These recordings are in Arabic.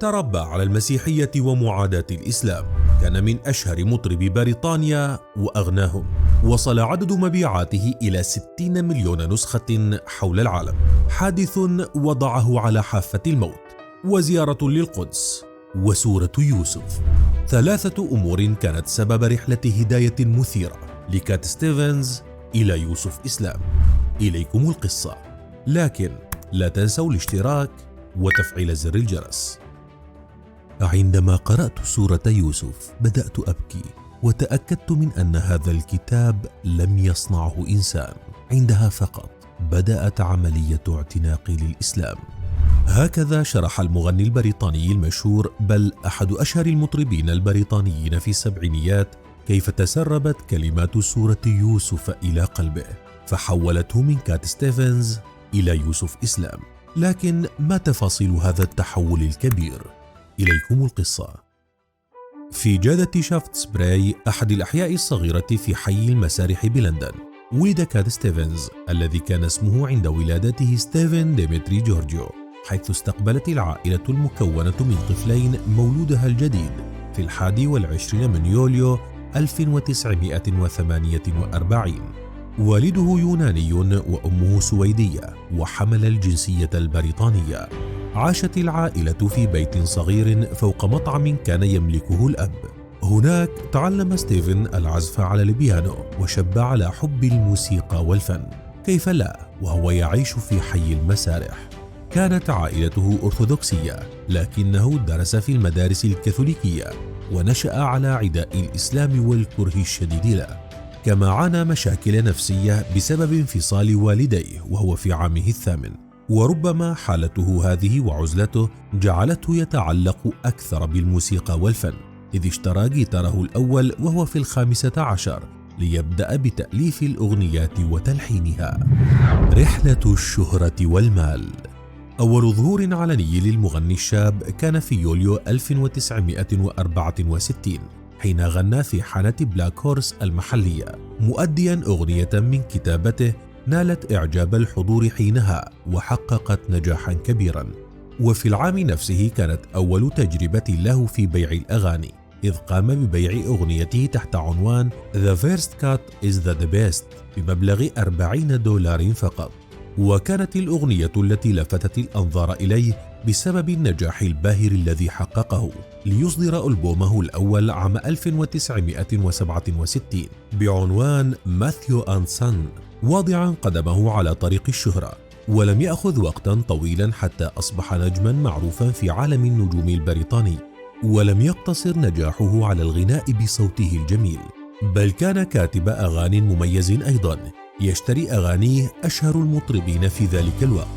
تربى على المسيحية ومعاداة الإسلام، كان من أشهر مطربي بريطانيا وأغناهم، وصل عدد مبيعاته إلى 60 مليون نسخة حول العالم. حادث وضعه على حافة الموت، وزيارة للقدس، وسورة يوسف، 3 أمور كانت سبب رحلة هداية مثيرة لكات ستيفنز إلى يوسف إسلام. إليكم القصة، لكن لا تنسوا الاشتراك وتفعيل زر الجرس. عندما قرأت سورة يوسف بدأت أبكي، وتأكدت من أن هذا الكتاب لم يصنعه إنسان. عندها فقط بدأت عملية اعتناقي للإسلام. هكذا شرح المغني البريطاني المشهور، بل أحد أشهر المطربين البريطانيين في السبعينيات، كيف تسربت كلمات سورة يوسف إلى قلبه، فحولته من كات ستيفنز إلى يوسف إسلام. لكن ما تفاصيل هذا التحول الكبير؟ إليكم القصة. في جادة شافتسبراي، أحد الأحياء الصغيرة في حي المسارح بلندن، ولد كات ستيفنز الذي كان اسمه عند ولادته ستيفن ديمتري جورجيو، حيث استقبلت العائلة المكونة من طفلين مولودها الجديد في 21 من يوليو 1948. والده يوناني وأمه سويدية، وحمل الجنسية البريطانية. عاشت العائلة في بيت صغير فوق مطعم كان يملكه الأب. هناك تعلم ستيفن العزف على البيانو، وشب على حب الموسيقى والفن، كيف لا وهو يعيش في حي المسارح. كانت عائلته أرثوذكسية، لكنه درس في المدارس الكاثوليكية، ونشأ على عداء الإسلام والكره الشديد له، كما عانى مشاكل نفسية بسبب انفصال والديه وهو في عامه 8. وربما حالته هذه وعزلته جعلته يتعلق أكثر بالموسيقى والفن، إذ اشترى جيتاره الأول وهو في 15 ليبدأ بتأليف الأغنيات وتلحينها. رحلة الشهرة والمال. أول ظهور علني للمغني الشاب كان في يوليو 1964، حين غنى في حانة بلاك هورس المحلية، مؤديا أغنية من كتابته نالت إعجاب الحضور حينها وحققت نجاحا كبيرا. وفي العام نفسه كانت أول تجربة له في بيع الأغاني، إذ قام ببيع أغنيته تحت عنوان The First Cut is the Best بمبلغ $40 فقط. وكانت الأغنية التي لفتت الأنظار إليه بسبب النجاح الباهر الذي حققه، ليصدر ألبومه الأول عام 1967 بعنوان ماثيو أند سان، واضعا قدمه على طريق الشهرة. ولم يأخذ وقتا طويلا حتى أصبح نجما معروفا في عالم النجوم البريطاني. ولم يقتصر نجاحه على الغناء بصوته الجميل، بل كان كاتب أغاني مميز أيضا، يشتري أغانيه أشهر المطربين في ذلك الوقت.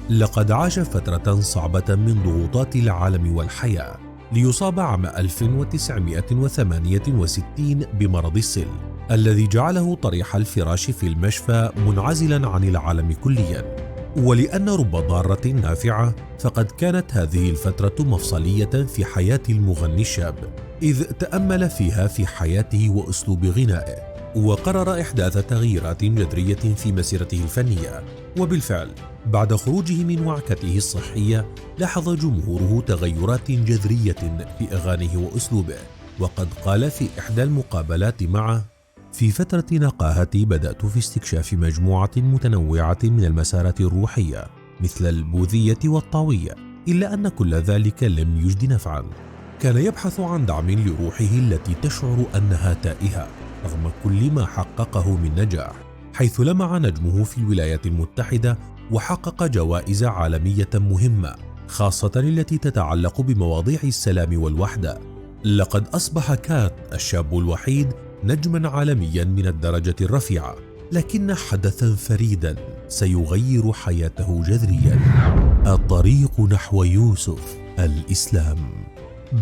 لقد عاش فترة صعبة من ضغوطات العالم والحياة، ليصاب عام 1968 بمرض السل، الذي جعله طريح الفراش في المشفى منعزلا عن العالم كليا. ولأن رب ضارة نافعة، فقد كانت هذه الفترة مفصلية في حياة المغني الشاب، إذ تأمل فيها في حياته وأسلوب غنائه، وقرر إحداث تغييرات جذرية في مسيرته الفنية. وبالفعل بعد خروجه من وعكته الصحية، لاحظ جمهوره تغيرات جذرية في أغانيه وأسلوبه. وقد قال في إحدى المقابلات معه: في فترة نقاهتي بدأت في استكشاف مجموعة متنوعة من المسارات الروحية مثل البوذية والطاوية، إلا أن كل ذلك لم يجد نفعا. كان يبحث عن دعم لروحه التي تشعر أنها تائهة رغم كل ما حققه من نجاح، حيث لمع نجمه في الولايات المتحدة وحقق جوائز عالمية مهمة، خاصة التي تتعلق بمواضيع السلام والوحدة. لقد أصبح كات الشاب الوحيد نجما عالميا من الدرجة الرفيعة، لكن حدثا فريدا سيغير حياته جذريا: الطريق نحو يوسف الإسلام.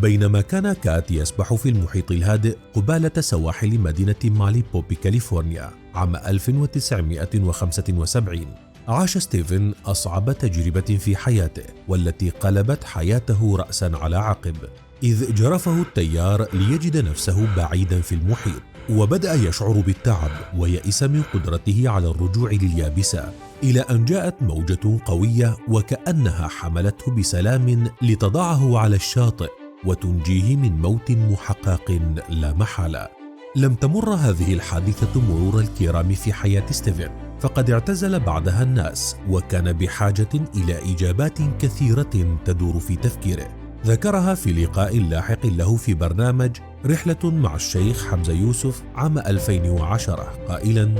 بينما كان كات يسبح في المحيط الهادئ قبالة سواحل مدينة ماليبو بكاليفورنيا عام 1975، عاش ستيفن أصعب تجربة في حياته، والتي قلبت حياته رأسا على عقب، إذ جرفه التيار ليجد نفسه بعيدا في المحيط، وبدأ يشعر بالتعب ويئس من قدرته على الرجوع لليابسة، إلى أن جاءت موجة قوية وكأنها حملته بسلام لتضعه على الشاطئ وتنجيه من موت محقق لا محالة. لم تمر هذه الحادثة مرور الكرام في حياة ستيفن، فقد اعتزل بعدها الناس وكان بحاجة إلى إجابات كثيرة تدور في تفكيره. ذكرها في لقاء لاحق له في برنامج رحلة مع الشيخ حمزة يوسف عام 2010 قائلا: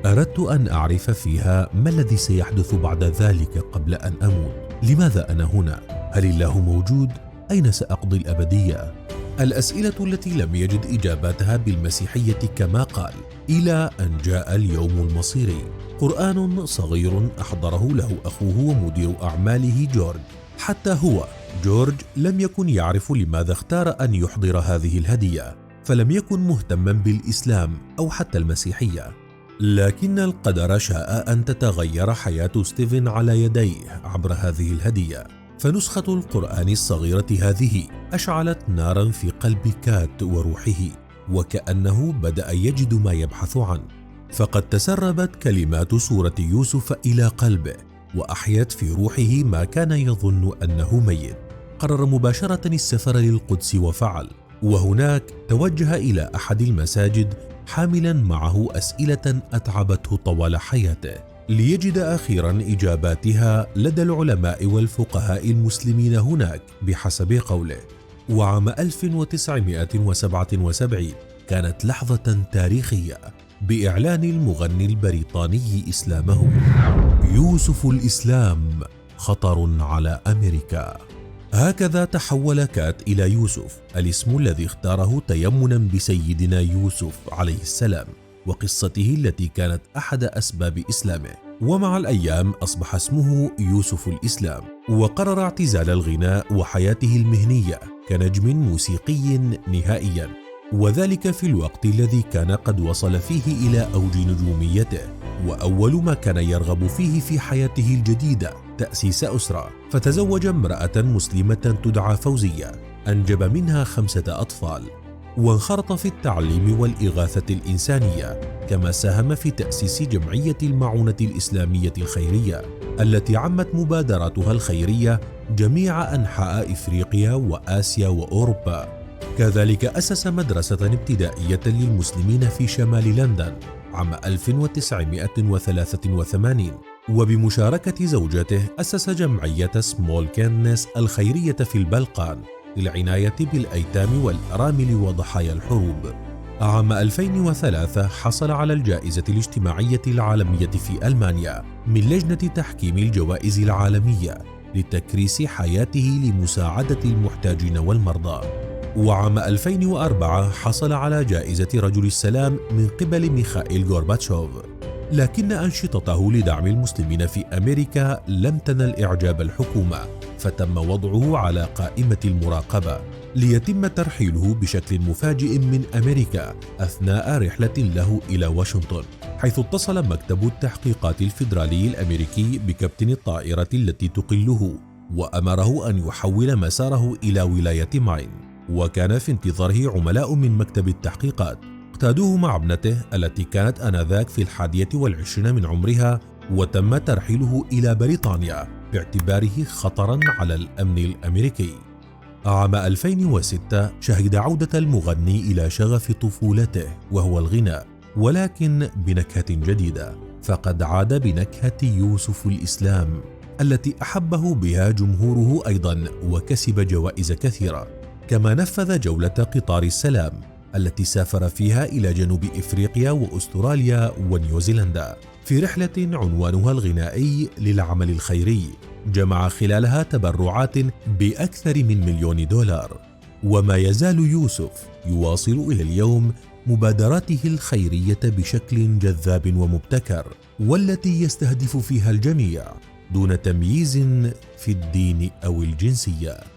أردت أن أعرف فيها ما الذي سيحدث بعد ذلك قبل أن أموت؟ لماذا أنا هنا؟ هل الله موجود؟ أين سأقضي الأبدية؟ الأسئلة التي لم يجد إجاباتها بالمسيحية كما قال، إلى أن جاء اليوم المصيري. قرآن صغير أحضره له أخوه ومدير أعماله جورج. حتى هو جورج لم يكن يعرف لماذا اختار أن يحضر هذه الهدية، فلم يكن مهتما بالإسلام أو حتى المسيحية. لكن القدر شاء أن تتغير حياة ستيفن على يديه عبر هذه الهدية. فنسخة القرآن الصغيرة هذه أشعلت نارا في قلب كات وروحه، وكأنه بدأ يجد ما يبحث عنه. فقد تسربت كلمات سورة يوسف إلى قلبه وأحيت في روحه ما كان يظن أنه ميت. قرر مباشرة السفر للقدس وفعل، وهناك توجه إلى أحد المساجد حاملا معه أسئلة أتعبته طوال حياته، ليجد أخيرا إجاباتها لدى العلماء والفقهاء المسلمين هناك بحسب قوله. وعام 1977 كانت لحظة تاريخية بإعلان المغني البريطاني إسلامه. يوسف الإسلام خطر على أمريكا. هكذا تحول كات إلى يوسف، الاسم الذي اختاره تيمنا بسيدنا يوسف عليه السلام وقصته التي كانت أحد أسباب إسلامه. ومع الأيام أصبح اسمه يوسف الإسلام، وقرر اعتزال الغناء وحياته المهنية كنجم موسيقي نهائيا، وذلك في الوقت الذي كان قد وصل فيه إلى أوج نجوميته. وأول ما كان يرغب فيه في حياته الجديدة تأسيس أسرة، فتزوج امرأة مسلمة تدعى فوزية، أنجب منها 5 أطفال، وانخرط في التعليم والإغاثة الإنسانية، كما ساهم في تأسيس جمعية المعونة الإسلامية الخيرية التي عمت مبادراتها الخيرية جميع أنحاء إفريقيا وآسيا وأوروبا. كذلك أسس مدرسة ابتدائية للمسلمين في شمال لندن عام 1983، وبمشاركة زوجته أسس جمعية سمول كيرنس الخيرية في البلقان للعناية بالأيتام والأرامل وضحايا الحروب. عام 2003 حصل على الجائزة الاجتماعية العالمية في ألمانيا من لجنة تحكيم الجوائز العالمية لتكريس حياته لمساعدة المحتاجين والمرضى. وعام 2004 حصل على جائزة رجل السلام من قبل ميخائيل غورباتشوف. لكن أنشطته لدعم المسلمين في أمريكا لم تنل إعجاب الحكومة، فتم وضعه على قائمة المراقبة ليتم ترحيله بشكل مفاجئ من أمريكا أثناء رحلة له إلى واشنطن، حيث اتصل مكتب التحقيقات الفيدرالي الأمريكي بكابتن الطائرة التي تقله وأمره أن يحول مساره إلى ولاية ماين. وكان في انتظاره عملاء من مكتب التحقيقات اقتادوه مع ابنته التي كانت آنذاك في 21 من عمرها، وتم ترحيله إلى بريطانيا باعتباره خطرا على الأمن الأمريكي. عام 2006 شهد عودة المغني إلى شغف طفولته وهو الغناء، ولكن بنكهة جديدة، فقد عاد بنكهة يوسف الإسلام التي أحبه بها جمهوره أيضا، وكسب جوائز كثيرة. كما نفذ جولة قطار السلام التي سافر فيها إلى جنوب إفريقيا وأستراليا ونيوزيلندا في رحلة عنوانها الغنائي للعمل الخيري، جمع خلالها تبرعات بأكثر من $1,000,000. وما يزال يوسف يواصل إلى اليوم مبادراته الخيرية بشكل جذاب ومبتكر، والتي يستهدف فيها الجميع دون تمييز في الدين أو الجنسية.